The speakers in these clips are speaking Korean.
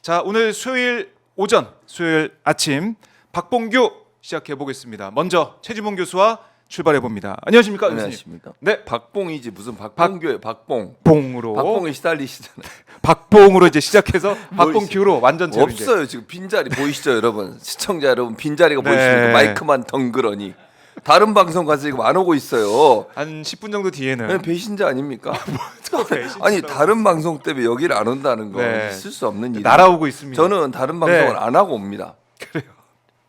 자, 오늘 수요일 오전, 수요일 아침 박봉규 시작해 보겠습니다. 먼저 최진봉 교수와 출발해 봅니다. 안녕하십니까, 교수님? 안녕하십니까? 네, 박봉이지 무슨 박봉규예요? 박봉. 봉으로 박봉에 시달리시잖아요. 박봉으로 이제 시작해서 박봉규로 완전 제로 이제. 없어요. 지금 빈자리 보이시죠, 여러분? 시청자 여러분 빈자리가 네. 보이십니까? 마이크만 덩그러니. 다른 방송 가서 지금 안 오고 있어요. 한 10분 정도 뒤에는 네, 배신자 아닙니까? 배신자라고. 아니 다른 방송 때문에 여기를 안 온다는 건 네. 있을 수 없는 일이에요. 날아오고 있습니다. 저는 다른 방송을 네. 안 하고 옵니다. 그래요.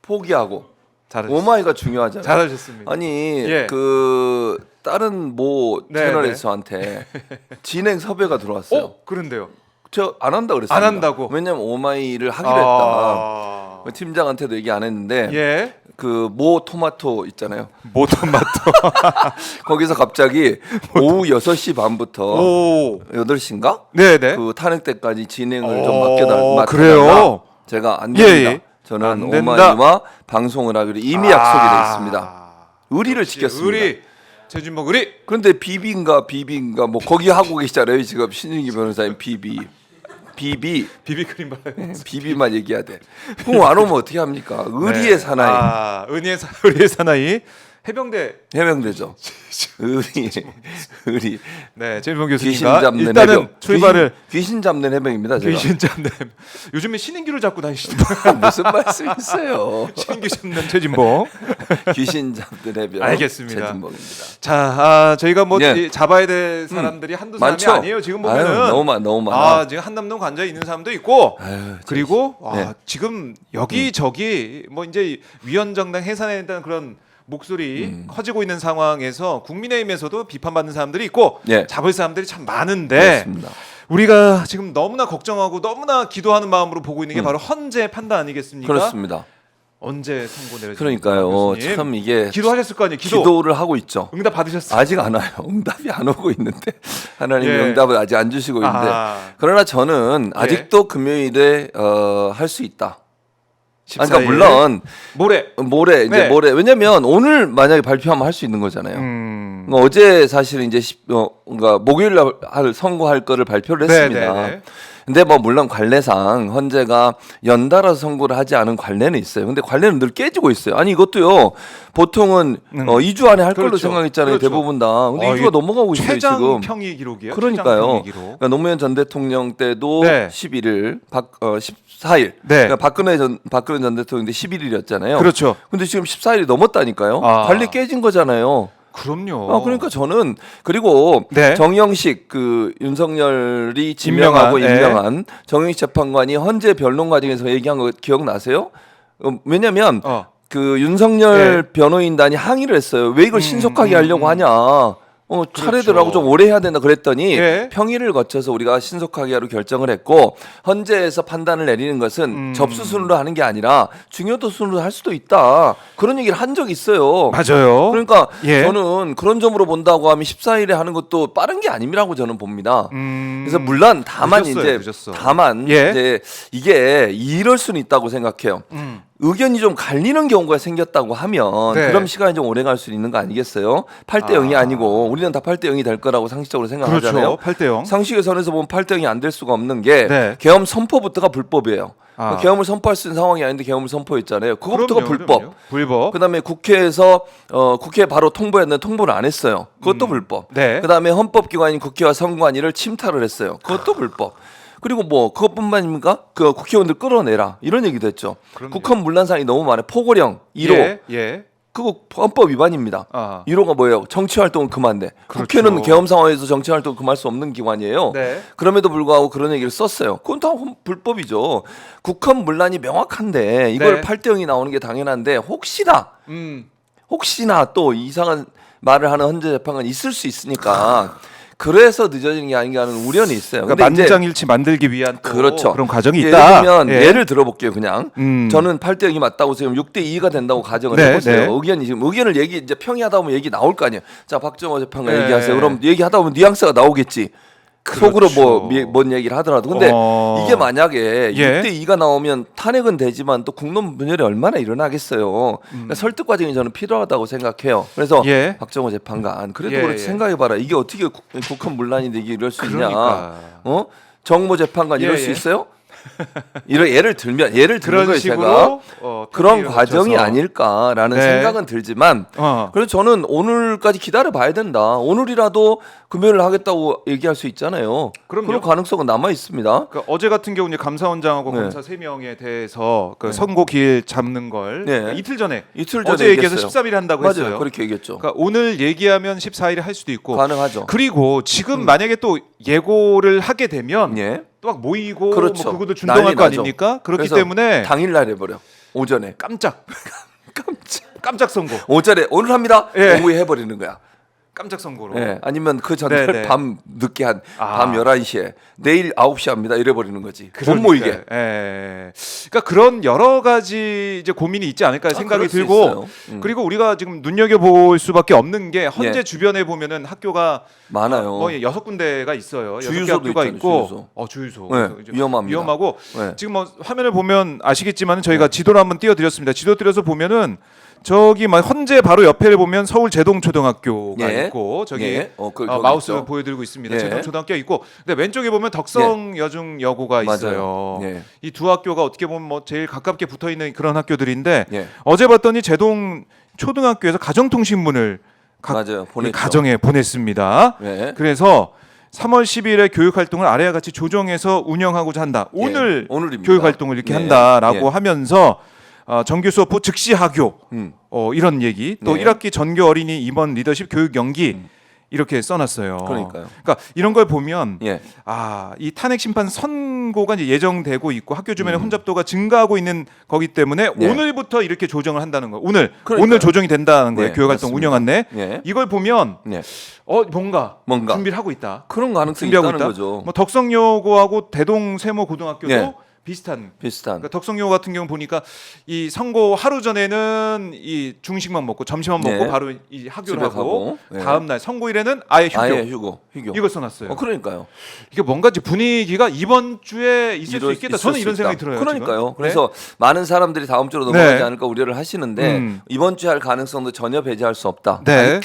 포기하고. 잘하셨습니다. 오마이가 중요하잖아요. 잘하셨습니다. 아니 예. 그 다른 뭐 네, 채널에서 네. 저한테 진행 섭외가 들어왔어요. 그런데요. 저 안 한다 그랬어요. 안 한다고? 왜냐면 오마이를 하기로 했다. 아... 팀장한테도 얘기 안 했는데 예. 그 모 토마토 있잖아요. 모토마토. 거기서 갑자기 오후 6시 반부터 오. 8시인가? 네네. 그 탄핵 때까지 진행을 오, 좀 맡겨달라. 그래요? 제가 안 예, 됩니다. 예. 저는 안 된다. 오마이와 방송을 하기로 이미 약속이 돼 있습니다. 의리를 지켰습니다. 의리. 최진봉 의리. 그런데 비비인가 뭐 거기 하고 계시잖아요. 지금 신윤기 변호사님 비비크림 바르. 비비만 얘기해야 돼. 그럼 안 오면 어떻게 합니까? 의리의 사나이. 아, 의리의 사나이. 해병대죠. 의리. 네, 최진봉 귀신 교수님과 잡는 일단은 해병. 출발을 귀신 잡는 해병입니다. 제가. 귀신 잡는. 요즘에 신인기를 잡고 다니시더라고요. 무슨 말씀이세요? 신인기 잡는 최진봉. 귀신 잡는 해병. 알겠습니다. 최진봉입니다. 자, 저희가 뭐 예. 잡아야 될 사람들이 한두 사람이 많죠? 아니에요. 지금 보면은 아유, 너무 많아. 지금 한남동 관저에 있는 사람도 있고 아유, 그리고 네. 지금 여기 저기 뭐 이제 위원정당 해산에 대한 그런 목소리 커지고 있는 상황에서 국민의힘에서도 비판받는 사람들이 있고 예. 잡을 사람들이 참 많은데 그렇습니다. 우리가 지금 너무나 걱정하고 너무나 기도하는 마음으로 보고 있는 게 바로 헌재 판단 아니겠습니까? 그렇습니다. 언제 선고 내려집니까? 그러니까요. 교수님? 참 이게 기도하셨을 거 아니에요. 기도를 하고 있죠. 응답 받으셨어요? 아직 안 와요. 응답이 안 오고 있는데 하나님이 예. 응답을 아직 안 주시고 있는데 그러나 저는 예. 아직도 금요일에 할 수 있다. 14일. 그러니까 물론 모레 네. 왜냐면 오늘 만약에 발표하면 할 수 있는 거잖아요. 그러니까 어제 사실은 이제 그러니까 목요일 날 선고할 거를 발표를 했습니다. 네. 근데 뭐 물론 관례상 헌재가 연달아서 선고를 하지 않은 관례는 있어요. 근데 관례는 늘 깨지고 있어요. 아니 이것도요. 보통은 2주 안에 할 걸로 그렇죠. 생각했잖아요. 그렇죠. 대부분 다. 근데 2주가 이게 넘어가고 있어요 최장 지금. 평의 기록이에요. 그러니까요. 최장 평의 기록. 그러니까 노무현 전 대통령 때도 네. 11일, 14일. 네. 그러니까 박근혜 전 대통령 때 11일이었잖아요. 그렇죠. 근데 지금 14일이 넘었다니까요. 아. 관례 깨진 거잖아요. 그럼요. 그러니까 저는 그리고 네. 정영식 그 윤석열이 지명하고 임명한 정영식 재판관이 헌재 변론 과정에서 얘기한 거 기억나세요? 왜냐면 그 윤석열 변호인단이 항의를 했어요. 왜 이걸 신속하게 하려고 하냐? 차례들하고 좀 오래 해야 된다 그랬더니 평의를 거쳐서 우리가 신속하게 하기로 결정을 했고 헌재에서 판단을 내리는 것은 접수 순으로 하는 게 아니라 중요도 순으로 할 수도 있다. 그런 얘기를 한 적이 있어요. 맞아요. 그러니까 저는 그런 점으로 본다고 하면 14일에 하는 것도 빠른 게 아니라고 저는 봅니다. 그래서 물론 다만 늦었어요. 이제 이게 이럴 수는 있다고 생각해요. 의견이 좀 갈리는 경우가 생겼다고 하면 그럼 시간이 좀 오래 갈 수 있는 거 아니겠어요? 8대 0이 아니고 우리는 다 8대 0이 될 거라고 상식적으로 생각하잖아요. 그렇죠. 8대 0. 상식의 선에서 보면 8대 0이 안 될 수가 없는 게 계엄 선포부터가 불법이에요. 계엄을 선포할 수 있는 상황이 아닌데 계엄을 선포했잖아요. 그것부터가 불법. 그다음에 국회에서 국회에 바로 통보했는데 통보를 안 했어요. 그것도 불법. 그다음에 헌법기관인 국회와 선관위를 침탈을 했어요. 그것도 불법. 그리고 뭐 그것뿐만입니까? 그 국회의원들 끌어내라 이런 얘기도 했죠. 국헌 문란상이 너무 많아요. 포고령 1호 그거 헌법 위반입니다. 1호가 뭐예요? 정치 활동은 금한데 국회는 계엄 상황에서 정치 활동 금할 수 없는 기관이에요. 그럼에도 불구하고 그런 얘기를 썼어요. 그건 다 불법이죠. 국헌 문란이 명확한데 이걸 8대 0이 나오는 게 당연한데 혹시나 또 이상한 말을 하는 헌재 재판관이 있을 수 있으니까 그래서 늦어지는 게 아닌가 하는 우려는 있어요. 그러니까 만장일치 만들기 위한 그렇죠. 그런 과정이 있다. 예를 들면 예를 들어볼게요. 그냥 저는 8대 0이 맞다고 지금 6대 2가 된다고 가정을 해보세요. 의견이 지금 의견을 이제 평의하다 보면 얘기 나올 거 아니에요. 자 박정호 재판관 얘기하세요. 그럼 얘기하다 보면 뉘앙스가 나오겠지. 속으로 뭔 얘기를 하더라도 근데 이게 만약에 6대 2가 나오면 탄핵은 되지만 또 국론 분열이 얼마나 일어나겠어요. 그러니까 설득 과정이 저는 필요하다고 생각해요. 그래서 박정호 재판관 그래도 그렇게 생각해봐라. 이게 어떻게 국헌 문란인데 이게 이럴 수 있냐? 정모 재판관 이럴 수 있어요? 이런 예를 들면 그런 거예요. 제가 그런 과정이 아닐까라는 네. 생각은 들지만 그래서 저는 오늘까지 기다려 봐야 된다. 오늘이라도 금연을 하겠다고 얘기할 수 있잖아요. 그런 가능성은 남아 있습니다. 그러니까 어제 같은 경우 이제 감사원장하고 네. 검사 3명에 대해서 그 선고 기일 잡는 걸 네. 이틀 전에 어제 얘기해서 13일에 한다고 맞아요. 했어요. 그렇게 얘기했죠. 그러니까 오늘 얘기하면 14일에 할 수도 있고 가능하죠. 그리고 지금 만약에 또 예고를 하게 되면 예. 또 막 모이고 그렇죠. 뭐 그것도 준동할 거 나죠. 아닙니까? 그렇기 그래서 때문에 당일날 해버려. 오전에 깜짝 선고. 오전에 오늘 합니다. 예. 오후에 해버리는 거야. 깜짝 선고로. 예. 아니면 그 전날 네네. 밤 늦게 밤 11시에 내일 9시 합니다. 이래 버리는 거지. 못 그러니까요. 모이게. 예. 그러니까 그런 여러 가지 이제 고민이 있지 않을까 생각이 그럴 수 들고 있어요. 그리고 우리가 지금 눈여겨 볼 수밖에 없는 게 헌재 예. 주변에 보면은 학교가 많아요. 뭐 6군데가 있어요. 6개 주유소도 학교가 있잖아요, 있고 주유소. 주유소. 네, 그래서 이제 위험합니다. 위험하고 네. 지금 뭐 화면을 보면 아시겠지만 저희가 지도를 한번 띄워드렸습니다. 지도 띄워서 보면은 저기 막 헌재 바로 옆에를 보면 서울 제동초등학교가 예. 있고 저기 예. 거기 마우스 있죠. 보여드리고 있습니다. 예. 제동초등학교 있고 근데 왼쪽에 보면 덕성여중여고가 있어요. 맞아요. 예. 이 두 학교가 어떻게 보면 뭐 제일 가깝게 붙어 있는 그런 학교들인데 예. 어제 봤더니 제동 초등학교에서 가정통신문을 맞아요. 보냈죠. 가정에 보냈습니다. 예. 그래서 3월 10일에 교육 활동을 아래와 같이 조정해서 운영하고자 한다. 오늘 오늘입니다. 교육 활동을 이렇게 예. 한다라고 예. 하면서 정규 수업부 즉시 하교 이런 얘기 또 네. 1학기 전교 어린이 임원 리더십 교육 연기 이렇게 써놨어요. 그러니까요. 그러니까 이런 걸 보면 예. 이 탄핵 심판 선고가 이제 예정되고 있고 학교 주변에 혼잡도가 증가하고 있는 거기 때문에 네. 오늘부터 이렇게 조정을 한다는 거예요. 그러니까요. 오늘 조정이 된다는 거예요. 네, 교육 활동 맞습니다. 운영안내. 예. 이걸 보면 예. 뭔가 준비를 하고 있다. 그런 가능성이 준비하고 있다는 있다. 거죠. 뭐 덕성여고하고 대동세모고등학교도 예. 비슷한. 비슷한. 그러니까 덕성여고 같은 경우 보니까 이 선고 하루 전에는 이 중식만 먹고 점심만 먹고 네. 바로 이 학교를 집에 하고 가고. 예. 다음 날 선고일에는 아예 휴교. 아예 휴교. 이걸 써놨어요. 그러니까요. 이게 뭔가 이제 분위기가 이번 주에 있을 수 있겠다. 저는 수 이런 있다. 생각이 들어요. 그러니까요. 지금. 그래서 많은 사람들이 다음 주로 넘어가지 네. 않을까 우려를 하시는데 이번 주에 할 가능성도 전혀 배제할 수 없다. 네.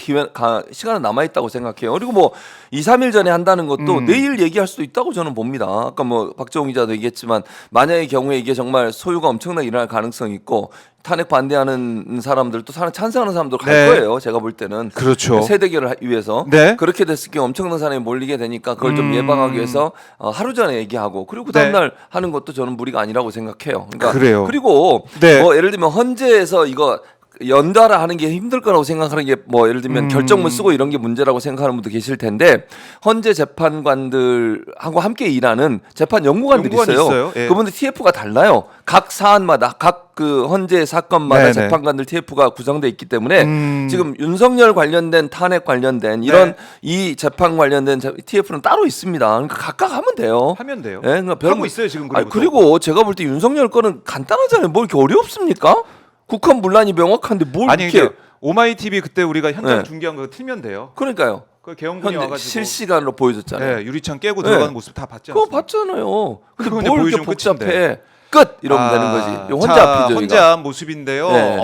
시간은 남아 있다고 생각해요. 그리고 뭐 2, 3일 전에 한다는 것도 내일 얘기할 수도 있다고 저는 봅니다. 아까 뭐 박정우 기자도 얘기했지만 만약의 경우에 이게 정말 소요가 엄청나게 일어날 가능성이 있고 탄핵 반대하는 사람들도 찬성하는 사람도 갈 네. 거예요. 제가 볼 때는 그렇죠. 세대결을 위해서 네. 그렇게 됐을 경우 엄청난 사람이 몰리게 되니까 그걸 좀 예방하기 위해서 하루 전에 얘기하고 그리고 네. 그다음 날 하는 것도 저는 무리가 아니라고 생각해요. 그러니까 그래요. 그리고 네. 뭐 예를 들면 헌재에서 이거 연달아 하는 게 힘들 거라고 생각하는 게 뭐 예를 들면 결정문 쓰고 이런 게 문제라고 생각하는 분도 계실 텐데 헌재 재판관들하고 함께 일하는 재판 연구관들이 있어요. 예. 그분들 TF가 달라요. 각 사안마다 각 그 헌재 사건마다 네네. 재판관들 TF가 구성돼 있기 때문에 지금 윤석열 관련된 탄핵 관련된 이런 네. 이 재판 관련된 TF는 따로 있습니다. 그러니까 각각 하면 돼요. 하면 돼요. 예, 그러니까 하고 있어요 지금. 그리고 제가 볼 때 윤석열 거는 간단하잖아요. 뭐 이렇게 어렵습니까? 국헌 문란이 명확한데 뭘 아니 이렇게 이게 오마이 TV 그때 우리가 현장 네. 중계한 거 틀면 돼요. 그러니까요. 그 개헌군이 현재 와가지고 실시간으로 보여줬잖아요. 유리창 깨고 네. 들어가는 모습 다 봤지 그거 않습니까? 봤잖아요. 근데 그거 이제 뭘 이렇게 보여주면 복잡해? 끝인데. 끝 이러면 되는 거지. 이거 혼자 자, 앞이죠. 혼자 모습인데요. 네.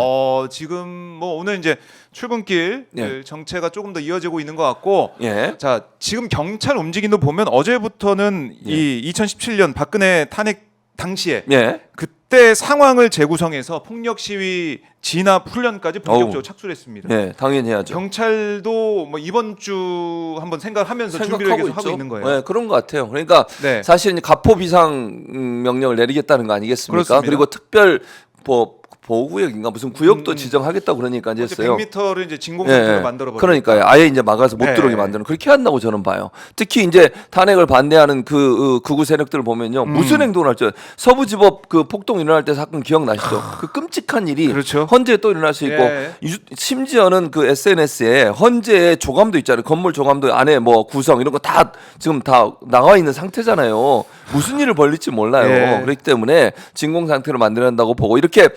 지금 뭐 오늘 이제 출근길 네. 정체가 조금 더 이어지고 있는 것 같고. 예. 자, 지금 경찰 움직임도 보면 어제부터는 이 2017년 박근혜 탄핵 당시에 예. 그때 상황을 재구성해서 폭력 시위 진압 훈련까지 본격적으로 착수를 했습니다. 네, 당연히 해야죠. 경찰도 뭐 이번 주 한번 생각하면서 준비를 계속 하고 있는 거예요. 네, 그런 것 같아요. 그러니까 네. 사실 이제 가포 비상 명령을 내리겠다는 거 아니겠습니까? 그렇습니다. 그리고 특별 보호구역인가 무슨 구역도 지정하겠다고 그러니까 이제 했어요. 100m를 이제 진공상태로 만들어 버리고. 그러니까요. 아예 이제 막아서 못 네. 들어오게 만드는 그렇게 한다고 저는 봐요. 특히 이제 탄핵을 반대하는 그 극우 세력들을 보면요. 무슨 행동을 할지 서부지법 그 폭동 일어날 때 사건 기억나시죠? 그 끔찍한 일이 그렇죠. 헌재에 또 일어날 수 있고 예. 심지어는 그 SNS에 헌재의 조감도 있잖아요. 건물 조감도 안에 뭐 구성 이런 거 다 지금 다 나와 있는 상태잖아요. 무슨 일을 벌릴지 몰라요. 예. 그렇기 때문에 진공 상태로 만들어야 한다고 보고 이렇게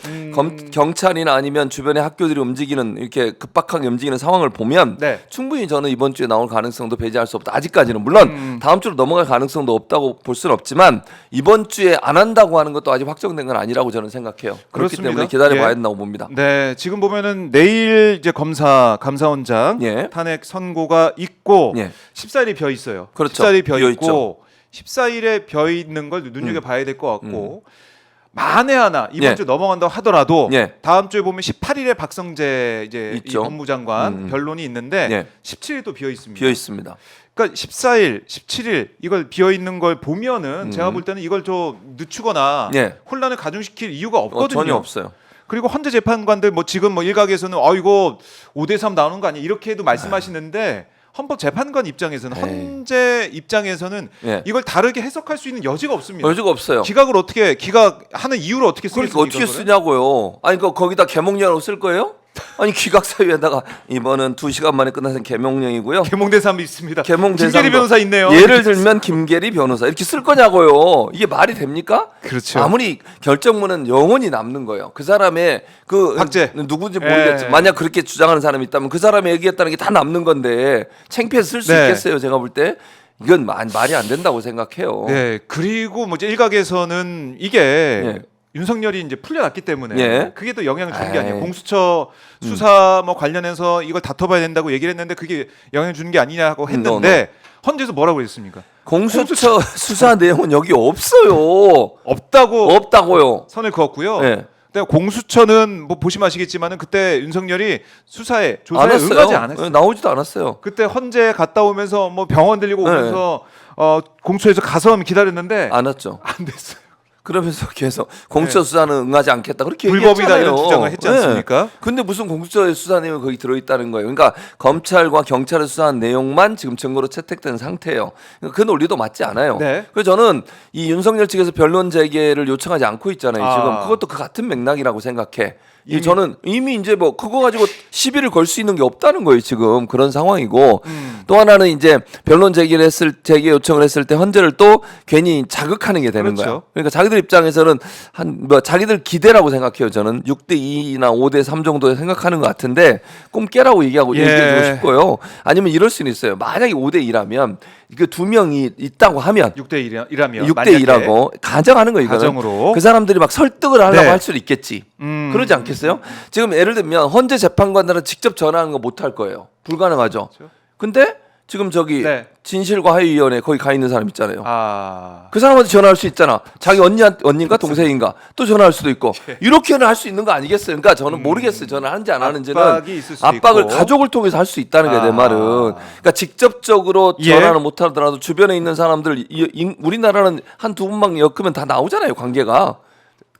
경찰이나 아니면 주변의 학교들이 움직이는 이렇게 급박하게 움직이는 상황을 보면 네. 충분히 저는 이번 주에 나올 가능성도 배제할 수 없다. 아직까지는 물론 다음 주로 넘어갈 가능성도 없다고 볼 수는 없지만 이번 주에 안 한다고 하는 것도 아직 확정된 건 아니라고 저는 생각해요. 그렇기 그렇습니다. 때문에 기다려 봐야 예. 된다고 봅니다. 네, 지금 보면은 내일 이제 감사원장 예. 탄핵 선고가 있고 예. 14일이 비어 있어요. 그렇죠. 14일이 비어 비어 있고 있죠. 14일에 벼 있는 걸 눈여겨 봐야 될 것 같고 만에 하나 이번 주 넘어간다고 하더라도 다음 주에 보면 18일에 박성재 이제 이 법무장관 변론이 있는데 17일도 비어 있습니다. 비어 있습니다. 그러니까 14일, 17일 이걸 비어 있는 걸 보면은 제가 볼 때는 이걸 좀 늦추거나 혼란을 가중시킬 이유가 없거든요. 전혀 없어요. 그리고 헌재 재판관들 뭐 지금 뭐 일각에서는 이거 5대3 나오는 거 아니야 이렇게도 말씀하시는데 헌법재판관 입장에서는 헌재 입장에서는 이걸 다르게 해석할 수 있는 여지가 없습니다. 여지가 없어요. 기각하는 이유를 어떻게 쓰겠습니까? 그러니까 어떻게 쓰냐고요. 아니 거기다 개몽령으로 쓸 거예요? 아니 기각 사유에다가 이번은 2시간 만에 끝나는 개몽령이고요. 개몽대삼이 있습니다. 개몽대삼 김계리 변호사 있네요. 예를 들면 김계리 변호사 이렇게 쓸 거냐고요. 이게 말이 됩니까? 그렇죠. 아무리 결정문은 영원히 남는 거예요. 그 사람의 그 박제 누군지 모르겠지만 만약 그렇게 주장하는 사람이 있다면 그 사람이 얘기했다는 게 다 남는 건데 창피해서 쓸 수 있겠어요. 제가 볼 때. 이건 말이 안 된다고 생각해요. 네. 그리고 뭐 이제 일각에서는 이게 윤석열이 이제 풀려났기 때문에 그게 또 영향을 주는 게 아니에요. 공수처 수사 뭐 관련해서 이걸 다퉈봐야 된다고 얘기를 했는데 그게 영향을 주는 게 아니냐고 했는데 헌재에서 뭐라고 했습니까? 공수처 수사 내용은 여기 없어요. 없다고요. 선을 그었고요. 근데 공수처는 뭐 보시면 아시겠지만은 그때 윤석열이 조사에 응하지 않았어요. 나오지도 않았어요. 그때 헌재 갔다 오면서 뭐 병원 들리고 오면서 공수처에서 가서 기다렸는데 안 왔죠. 안 됐어요. 그러면서 계속 공수처 수사는 응하지 않겠다 그렇게 불법이다 이런 주장을 했지 않습니까? 근데 무슨 공수처의 수사 내용이 거기 들어있다는 거예요. 그러니까 검찰과 경찰의 수사한 내용만 지금 증거로 채택된 상태예요. 그러니까 그 논리도 맞지 않아요. 그래서 저는 이 윤석열 측에서 변론 재개를 요청하지 않고 있잖아요. 지금 그것도 그 같은 맥락이라고 생각해. 저는 이미 이제 뭐 그거 가지고 시비를 걸 수 있는 게 없다는 거예요. 지금 그런 상황이고 또 하나는 이제 변론 재개 요청을 했을 때 헌재를 또 괜히 자극하는 게 되는 거예요. 그러니까 자기들 입장에서는 자기들 기대라고 생각해요. 저는 6대2나 5대3 정도 생각하는 것 같은데 꿈 깨라고 얘기해주고 싶고요. 아니면 이럴 수는 있어요. 만약에 5대2라면 그 두 명이 있다고 하면 6대2라고 가정하는 거예요. 가정으로 그 사람들이 막 설득을 하려고 할 수도 있겠지. 그러지 않겠어요? 지금 예를 들면 헌재 재판관들은 직접 전화하는 거 못 할 거예요. 불가능하죠. 근데 지금 저기 진실과 하위위원회 거기 가 있는 사람 있잖아요. 그 사람한테 전화할 수 있잖아. 자기 언니인가 동생인가 또 전화할 수도 있고 이렇게는 할 수 있는 거 아니겠어요? 그러니까 저는 모르겠어요. 저는 하는지 안 하는지는 압박을 가족을 통해서 할 수 있다는 게 내 말은. 그러니까 직접적으로 전화는 못 하더라도 주변에 있는 사람들 우리나라는 한 두 분만 엮으면 다 나오잖아요. 관계가.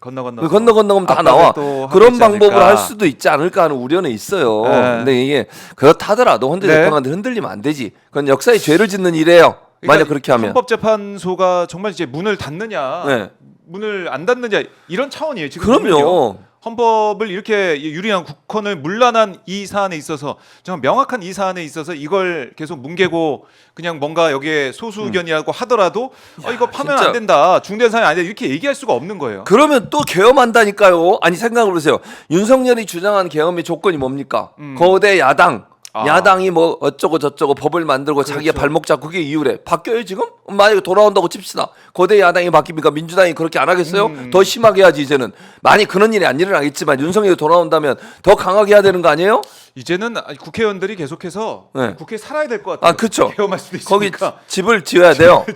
건너면 다 나와. 그런 방법을 할 수도 있지 않을까 하는 우려는 있어요. 근데 이게 그렇다더라도 헌재 재판관들 흔들리면 안 되지. 그건 역사의 죄를 짓는 일이에요. 만약 그렇게 하면. 헌법재판소가 정말 이제 문을 닫느냐, 문을 안 닫느냐 이런 차원이에요. 지금 그럼요. 헌법을 이렇게 유리한 국헌을 문란한 이 사안에 있어서 정말 명확한 이 사안에 있어서 이걸 계속 뭉개고 그냥 뭔가 여기에 소수 의견이라고 하더라도 이거 파면 안 된다, 중대한 사안이 아니다 이렇게 얘기할 수가 없는 거예요. 그러면 또 계엄한다니까요. 아니 생각을 해보세요. 윤석열이 주장한 계엄의 조건이 뭡니까? 거대 야당이 뭐 어쩌고 저쩌고 법을 만들고 자기가 발목 잡고 그게 이유래. 바뀌어요 지금? 만약에 돌아온다고 칩시다. 거대 야당이 바뀝니까? 민주당이 그렇게 안 하겠어요? 더 심하게 해야지 이제는. 만약 그런 일이 안 일어나겠지만 윤석열이 돌아온다면 더 강하게 해야 되는 거 아니에요? 이제는 국회의원들이 계속해서 국회에 살아야 될 것 같아요. 그렇죠. 계엄할 수도 있으니까. 거기 집을 지어야 돼요.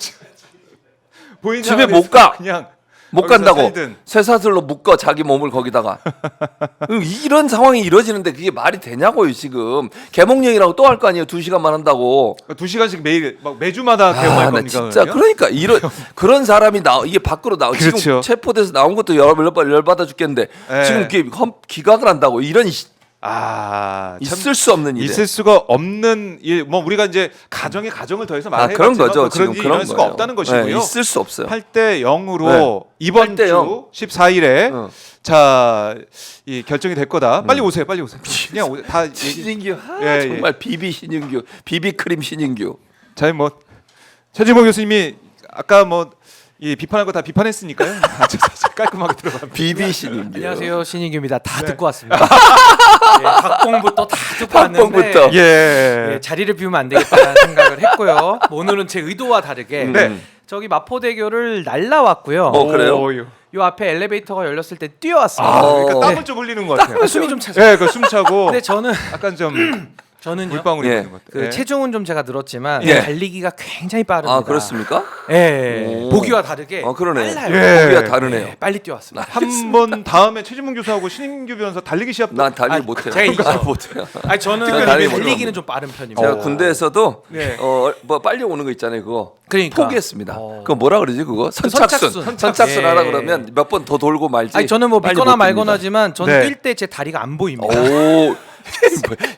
집에 못 가. 그냥 못 간다고 쇠사슬로 묶어 자기 몸을 거기다가. 이런 상황이 이루어지는데 그게 말이 되냐고요. 지금 개몽령이라고 또 할 거 아니에요. 2시간만 한다고. 2시간씩 매일 매주마다 개몽할 겁니까? 진짜 그러니까 그런 사람이 이게 밖으로 지금 체포돼서 나온 것도 열받아 죽겠는데 지금 이게 기각을 한다고 이런 있을 수 없는 일. 있을 수가 없는 일. 뭐 우리가 이제 가정을 더해서 말해봤지만 그런 거죠. 그런 일이 일어날 수가 없다는 것이고요. 있을 수 없어요. 8대 0으로 이번 주 14일에 이 결정이 될 거다. 빨리 오세요. 그냥 다 신인규 정말 비비 신인규, 비비크림 신인규. 자, 뭐 최진봉 교수님이 아까 이 비판한 거 다 비판했으니까요. 깔끔하게 들어갑니다. 비비 신인규. 안녕하세요, 신인규입니다. 다 듣고 왔습니다. 각봉부터 다 듣고 왔는데 자리를 비우면 안 되겠다는 생각을 했고요. 오늘은 제 의도와 다르게 저기 마포대교를 날라왔고요. 그래요? 요 앞에 엘리베이터가 열렸을 때 뛰어왔습니다. 그러니까 땀을 좀 흘리는 것 같아요. 숨이 좀 차죠. 숨 차고. 근데 저는 약간 좀 저는요. 물방울이 예. 있는 것 같아요. 그 체중은 좀 제가 늘었지만 예. 달리기가 굉장히 빠릅니다. 아 그렇습니까? 예. 오. 보기와 다르게 그러네. 빨라요. 예. 보기가 다르네요. 예, 빨리 뛰어왔습니다. 한번 다음에 최진문 교수하고 신인규 변호사 달리기 시합 난 달리기 못해요. 제가 이기죠. 못해요. 아니 저는 특별히 달리기 달리기는 좀 빠른 편입니다. 제가 군대에서도 네. 뭐 빨리 오는 거 있잖아요. 그거 그러니까. 포기했습니다. 그거 뭐라 그러지 그거? 선착순. 선착순 예. 하라 그러면 몇 번 더 돌고 말지. 아니 저는 뭐 빨리 믿거나 못 듭니다. 말거나지만 저는 네. 뛸 때 제 다리가 안 보입니다. 오.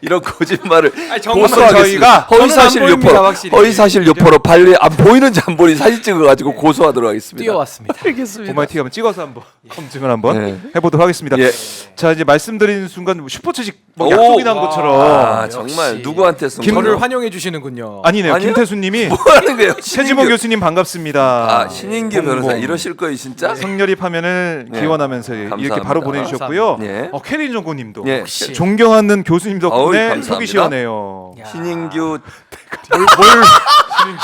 이런 거짓말을 아니, 정말 고소하겠습니다. 저는 허위사실 안 보입니다, 유포로 확실히. 허위사실 유포로 발리 안 보이는지 안 보이는지 사진 찍어가지고 고소하도록 하겠습니다. 뛰어왔습니다. 알겠습니다. 오마이티 한번 찍어서 한번 검증을 한번 네. 해보도록 하겠습니다. 예. 자 이제 말씀드린 순간 슈퍼챗이 막 오. 약속이 난 것처럼 아 역시. 정말 누구한테 쓴 저를 거죠? 환영해 주시는군요. 아니네요. 아니요? 김태수님이 뭐 하는 거예요? 최지봉 교수님 반갑습니다. 아 신인규 변호사 봉봉. 이러실 거예요 진짜? 성렬입 화면을 네. 기원하면서 이렇게 감사합니다. 바로 보내주셨고요. 예. 캐린 정고님도 예. 역시. 존경하는 교수님 어이, 덕분에 감사합니다. 속이 시원해요. 야. 신인규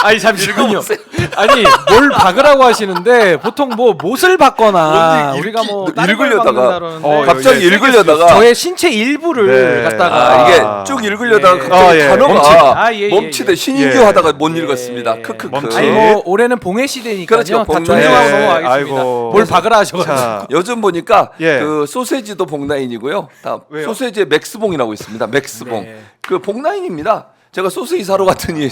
아니 잠시만요. 아니 뭘 박으라고 하시는데 보통 뭐 못을 박거나 뭔지 우리가 뭐 읽기- 다른 걸 읽으려다가 박는다 그러는데 갑자기 예, 읽으려다가 저의 신체 일부를 네. 갖다가 이게 쭉 읽으려다가 예. 갑자기 예. 단어가 아, 예, 예, 멈추대 예. 신인규 예. 하다가 못 예. 읽었습니다. 크크크. 멈칫. 아니 뭐 올해는 봉해 시대니까요. 그렇죠, 다 봉해. 존중하고 예. 넘어가겠습니다. 아이고. 뭘 박으라 하셔가지고. 자, 요즘 보니까 예. 그 소세지도 복라인이고요. 다 왜요? 소세지에 맥스봉이라고 있습니다. 맥스봉. 네. 그 복라인입니다. 제가 소세지 사러 갔더니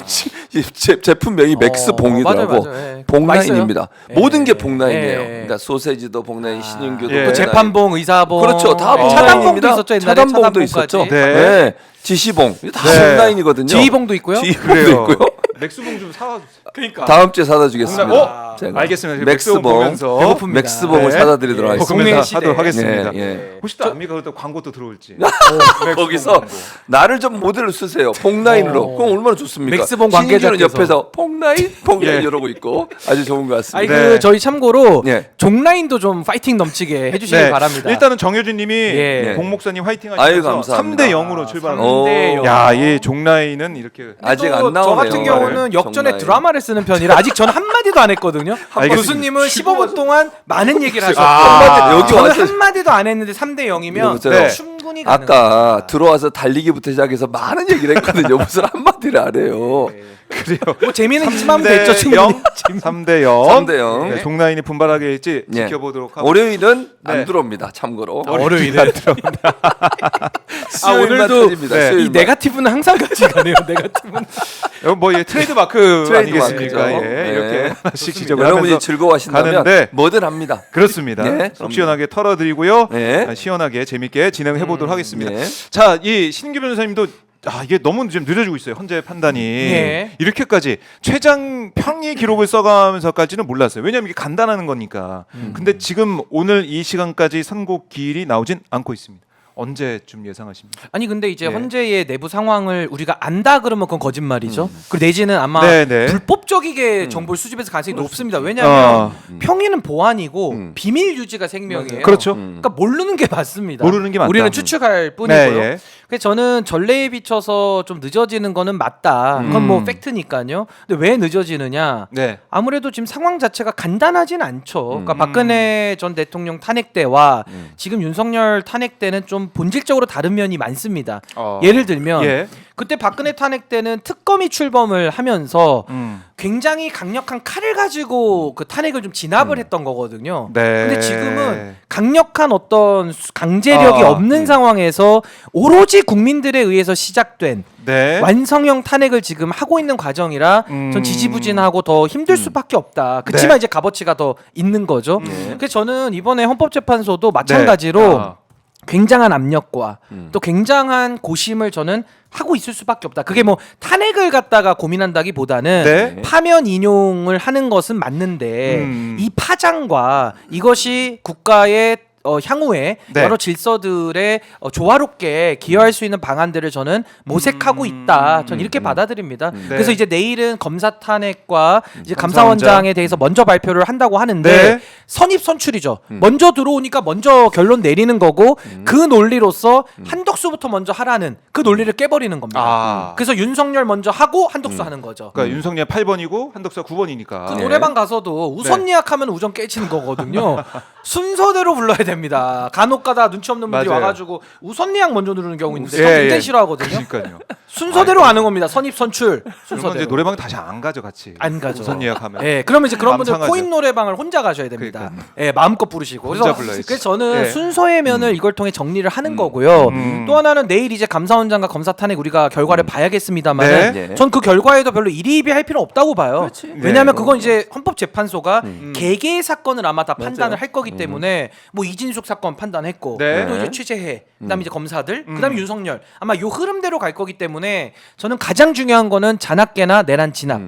제품명이 맥스봉이더라고. 맞아요, 맞아요. 예. 복라인입니다. 예. 모든 게 복라인이에요. 예. 그러니까 소세지도 복라인, 신인규도 예. 또 복라인. 재판봉, 의사봉, 그렇죠. 다 예. 복라인입니다. 차단봉도 있었죠. 옛날에 차단봉도 차단봉까지. 있었죠. 네. 네. 지시봉 다 네. 복라인이거든요. 지휘봉도 있고요. 지휘봉도 그래요. 있고요. 맥스봉 좀 사와주세요. 그러니까 다음 주에 사다 주겠습니다. 어? 제가. 알겠습니다. 맥스봉 보면서 배고픕니다. 맥스봉을 네. 사다 드리도록 하겠습니다. 보면서 시대. 하도록 하겠습니다. 예, 예. 혹시 또 압니까? 그것도 광고도 들어올지. 거기서 나를 좀 모델로 쓰세요. 복라인으로. 그럼 얼마나 좋습니까? 맥스봉 신인규는 관계자께서. 옆에서 복라인 예. 이러고 있고 아주 좋은 것 아니 같습니다. 네. 그 저희 참고로 예. 종라인도 좀 파이팅 넘치게 해주시길 바랍니다. 일단은 정효준님이 예. 봉 목사님 화이팅 아유, 하시면서 감사합니다. 3대 0으로 출발합니다. 오. 3대 0. 야, 이 종라인은 이렇게 아직 또 안 나오네요. 저 같은 경우는 역전에 정말. 드라마를 쓰는 편이라 아직 저는 한 마디도 안 했거든요. 알겠습니다. 교수님은 15분 동안 많은 얘기를 하셨고 한마디, 여기 저는 와서 한 마디도 안 했는데 3대 0이면 여보세요? 네. 충분히 가능합니다. 아까 들어와서 달리기부터 시작해서 많은 얘기를 했거든요. 무슨 한마디를 안 해요. 그래요. 뭐 재미는 있지만 3대 됐죠 충분히. 3대 0. 3대 0. 네, 종라인이 분발하게 할지 예. 지켜보도록 하고. 월요일은 네. 안 들어옵니다. 참고로. 월요일에 수요일만 오늘도 터집니다. 네. 이 수요일만. 네가티브는 항상 같이 가네요. 네가티브는. 뭐 트레이드 마크 트레이드 아니겠습니까? 마크죠. 예. 네. 이렇게 하나씩 지적을 여러분이 하면서 즐거워하신다면 가는데 뭐든 합니다. 그렇습니다. 네, 속 시원하게 털어드리고요. 네. 시원하게 재밌게 진행해 보도록 하겠습니다. 네. 자, 이 신규 변호사님도 이게 너무 좀 늦어지고 있어요. 헌재 판단이 네. 이렇게까지 최장 평의 기록을 써가면서까지는 몰랐어요. 왜냐하면 이게 간단한 거니까. 근데 지금 오늘 이 시간까지 선고기일이 나오진 않고 있습니다. 언제쯤 예상하십니까? 아니 근데 이제 예. 헌재의 내부 상황을 우리가 안다 그러면 그건 거짓말이죠. 그리고 내지는 아마 네, 네. 불법적이게 정보를 수집해서 가능성이 높습니다. 왜냐하면 평의는 보안이고 비밀 유지가 생명이에요. 그렇죠. 그러니까 모르는 게 맞습니다. 모르는 게 맞다. 우리는 추측할 뿐이고요. 네, 예. 그래서 저는 전례에 비춰서 좀 늦어지는 거는 맞다. 그건 뭐 팩트니까요. 근데 왜 늦어지느냐? 네. 아무래도 지금 상황 자체가 간단하진 않죠. 그러니까 박근혜 전 대통령 탄핵 때와 지금 윤석열 탄핵 때는 좀 본질적으로 다른 면이 많습니다. 예를 들면 예. 그때 박근혜 탄핵 때는 특검이 출범을 하면서 음. 굉장히 강력한 칼을 가지고 그 탄핵을 좀 진압을 했던 거거든요. 네. 근데 지금은 강력한 어떤 강제력이 없는 상황에서 오로지 국민들에 의해서 시작된 네. 완성형 탄핵을 지금 하고 있는 과정이라 전 지지부진하고 더 힘들 수밖에 없다. 그렇지만 네. 이제 값어치가 더 있는 거죠. 그래서 저는 이번에 헌법재판소도 마찬가지로 네. 굉장한 압력과 또 굉장한 고심을 저는 하고 있을 수밖에 없다. 그게 뭐 탄핵을 갖다가 고민한다기보다는 네. 파면 인용을 하는 것은 맞는데 이 파장과 이것이 국가의 향후에 네. 여러 질서들에 조화롭게 기여할 수 있는 방안들을 저는 모색하고 있다. 저는 이렇게 받아들입니다. 그래서 이제 내일은 검사 탄핵과 이제 감사원장에 대해서 먼저 발표를 한다고 하는데 네. 선입 선출이죠. 먼저 들어오니까 먼저 결론 내리는 거고 그 논리로서 한덕수부터 먼저 하라는 그 논리를 깨버리는 겁니다. 아. 그래서 윤석열 먼저 하고 한덕수 하는 거죠. 그러니까 윤석열 8번이고 한덕수가 9번이니까. 그 노래방 가서도 우선 예약하면 우정 깨지는 거거든요. 순서대로 불러야 됩니다. 됩니다. 간혹가다 눈치 없는 분들이 맞아요. 와가지고 우선 예약 먼저 누르는 경우 있는데 저 예, 굉장히 예. 싫어하거든요. 그러니까요. 순서대로 가는 겁니다. 선입 선출 그러면 순서대로. 이제 노래방 다시 안 가죠, 같이. 안 가죠. 우선 예약하면. 예, 그러면 이제 그런 분들 마음 상하죠. 코인 노래방을 혼자 가셔야 됩니다. 예, 마음껏 부르시고. 혼자 불러야지. 그래서 저는 예. 순서의 면을 이걸 통해 정리를 하는 거고요. 음. 또 하나는 내일 이제 감사원장과 검사 탄핵 우리가 결과를 봐야겠습니다만, 네. 전 그 결과에도 별로 이리이비할 필요 없다고 봐요. 그렇지. 왜냐하면 네. 그건 이제 헌법재판소가 개개의 사건을 아마 다 판단을 할 거기 때문에 뭐 이진숙 사건 판단했고 네. 또 이제 취재해 그다음에 이제 검사들 그다음에 윤석열 아마 요 흐름대로 갈 거기 때문에 저는 가장 중요한 거는 잔악계나 내란 진압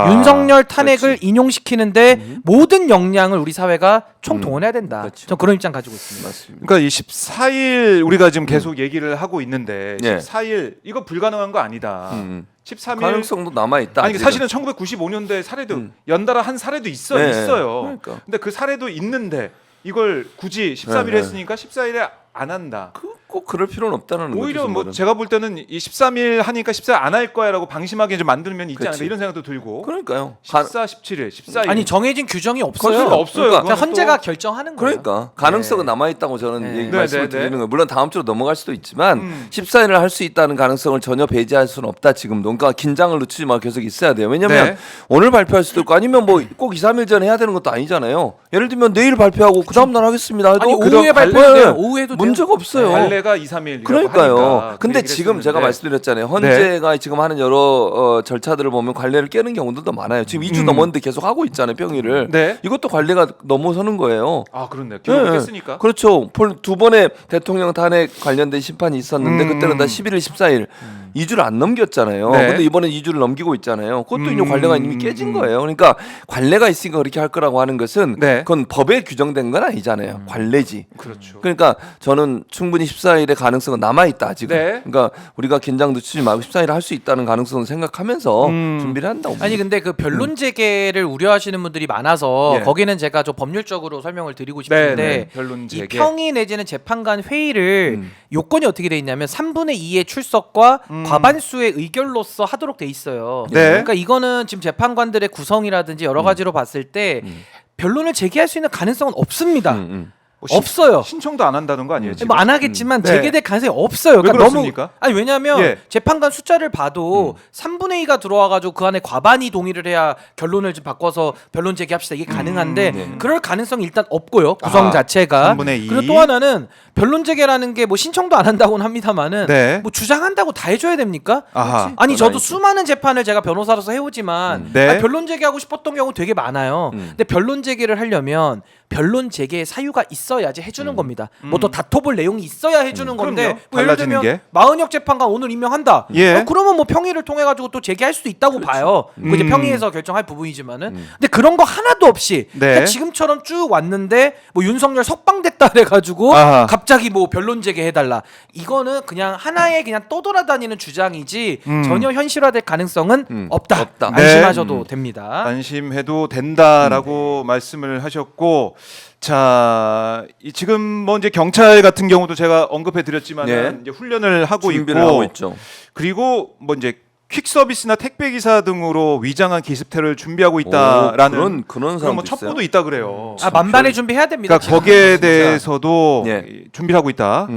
윤석열 탄핵을 인용시키는데 모든 역량을 우리 사회가 총동원해야 된다. 그렇죠. 전 그런 입장 가지고 있습니다. 맞습니다. 그러니까 이 14일 우리가 지금 계속 얘기를 하고 있는데 예. 14일 이거 불가능한 거 아니다. 13일 가능성도 남아 있다. 아니 사실은 1995년도에 사례도 연달아 한 사례도 있어요. 그러니까. 근데 그 사례도 있는데 이걸 굳이 13일 했으니까 14일에 안 한다. 꼭 그럴 필요는 없다는 오히려 거죠, 뭐 정말은. 제가 볼 때는 이 13일 하니까 14일 안 할 거야라고 방심하게 좀 만들면 있지 않을까 그치. 이런 생각도 들고. 그러니까요. 14, 17일, 14일. 아니 정해진 규정이 없어요. 수가 없어요. 그러니까 그냥 그거는 헌재가 또. 결정하는 거예요. 그러니까 가능성은 남아 있다고 저는 네. 말씀을 네, 네, 드리는 거예요. 물론 다음 주로 넘어갈 수도 있지만 음. 14일을 할 수 있다는 가능성을 전혀 배제할 수는 없다 지금도. 그러니까 긴장을 늦추지 말고 계속 있어야 돼요. 왜냐하면 네. 오늘 발표할 수도 있고 아니면 뭐 꼭 2, 3일 전에 해야 되는 것도 아니잖아요. 예를 들면 내일 발표하고 그 다음 날 하겠습니다. 해도 아니 그런 오후에 발표해도 관련 돼요. 오후에도 돼요. 문제가 없어요. 발레가 2, 3일. 그러니까요. 근데 지금 제가 말씀드렸잖아요. 헌재가 지금 하는 여러 절차들을 보면 관례를 깨는 경우들도 많아요. 지금 2주 넘었는데 계속 하고 있잖아요. 평일을. 네. 이것도 관례가 넘어서는 거예요. 아 그렇네. 기록을 네. 깼으니까. 그렇죠. 두 번의 대통령 탄핵 관련된 심판이 있었는데 그때는 다 11일, 14일 2주를 안 넘겼잖아요. 네. 근데 이번엔 2주를 넘기고 있잖아요. 그것도 이제 관례가 이미 깨진 거예요. 그러니까 관례가 있으니까 그렇게 할 거라고 하는 것은 네. 그건 법에 규정된 건 아니잖아요. 관례지. 그렇죠. 그러니까 저는 충분히 14일의 가능성은 남아 있다 아직은. 네. 그러니까 우리가 긴장 늦추지 말고 14일 할 수 있다는 가능성을 생각하면서 준비를 한다고. 아니 근데 그 변론 재개를 우려하시는 분들이 많아서 예. 거기는 제가 좀 법률적으로 설명을 드리고 싶은데 네, 변론 이 재개. 평의 내지는 재판관 회의를 요건이 어떻게 돼 있냐면 3분의 2의 출석과 과반수의 의결로서 하도록 돼 있어요. 네. 그러니까 이거는 지금 재판관들의 구성이라든지 여러 가지로 봤을 때 변론을 제기할 수 있는 가능성은 없습니다. 뭐 없어요. 신청도 안 한다는 거 아니에요? 지금? 뭐 안 하겠지만 네. 재개될 가능성이 없어요. 왜 그러니까 그렇습니까? 아니 왜냐하면 예. 재판관 숫자를 봐도 3분의 2가 들어와가지고 그 안에 과반이 동의를 해야 결론을 좀 바꿔서 변론 제기합시다 이게 가능한데 그럴 가능성이 일단 없고요. 구성 아, 자체가. 3분의 2. 그리고 또 하나는 변론 재개라는 게 뭐 신청도 안 한다고는 합니다만은 네. 뭐 주장한다고 다 해줘야 됩니까? 아하. 아니 그건 저도 아니지. 수많은 재판을 제가 변호사로서 해오지만 네. 아니, 변론 재개하고 싶었던 경우 되게 많아요. 근데 변론 재개를 하려면 변론 재개의 사유가 있어야지 해주는 겁니다. 뭐 또 다퉈볼 내용이 있어야 해주는 건데 그럼요. 뭐 예를 달라지는 들면 게. 마은혁 재판관 오늘 임명한다. 예. 그러면 뭐 평의를 통해 가지고 또 재개할 수도 있다고 봐요. 그 이제 평의에서 결정할 부분이지만은 근데 그런 거 하나도 없이 네. 그러니까 지금처럼 쭉 왔는데 뭐 윤석열 석방됐다 그래가지고 아하. 갑자기 뭐 변론 재개해달라. 이거는 그냥 하나의 그냥 떠돌아다니는 주장이지 전혀 현실화될 가능성은 없다. 없다. 안심하셔도 됩니다. 안심해도 된다라고 말씀을 하셨고, 자 지금 뭐 이제 경찰 같은 경우도 제가 언급해 드렸지만 네. 이제 훈련을 하고 준비를 있고, 하고 있죠. 그리고 뭐 이제 퀵 서비스나 택배 기사 등으로 위장한 기습태를 준비하고 있다라는 그런 그런 뭐 사람도 있어요. 첩보도 있다 그래요. 만반의 준비해야 됩니다. 그러니까 거기에 진짜. 대해서도 예. 준비를 하고 있다.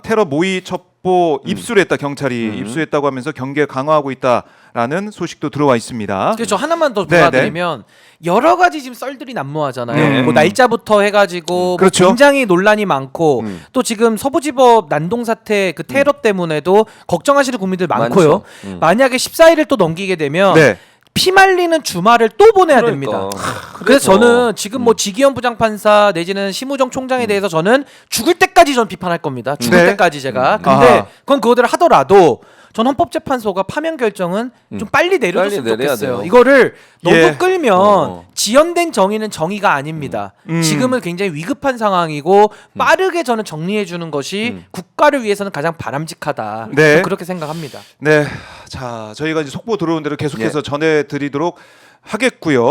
테러 모의 첩보 입수했다. 경찰이 입수했다고 하면서 경계 강화하고 있다라는 소식도 들어와 있습니다. 그래서 저 하나만 더 네, 도와드리면 여러 가지 지금 썰들이 난무하잖아요. 네. 뭐 날짜부터 해가지고 그렇죠. 뭐 굉장히 논란이 많고 또 지금 서부지법 난동 사태 그 테러 때문에도 걱정하시는 국민들 많고요. 많죠. 만약에 14일을 또 넘기게 되면 네. 피말리는 주말을 또 보내야 그러니까. 됩니다. 그래서 저는 지금 뭐 지기현 부장판사 내지는 심우정 총장에 대해서 저는 죽을 때까지 전 비판할 겁니다. 죽을 네. 때까지 제가. 근데 아하. 그건 그거대로 하더라도 전 헌법재판소가 파면 결정은 좀 빨리 내려줬으면 빨리 내려야 좋겠어요. 돼요. 이거를 너무 예. 끌면 지연된 정의는 정의가 아닙니다. 지금은 굉장히 위급한 상황이고 빠르게 저는 정리해 주는 것이 국가를 위해서는 가장 바람직하다. 네. 저는 그렇게 생각합니다. 네. 자, 저희가 이제 속보 들어온 대로 계속해서 전해드리도록 하겠고요.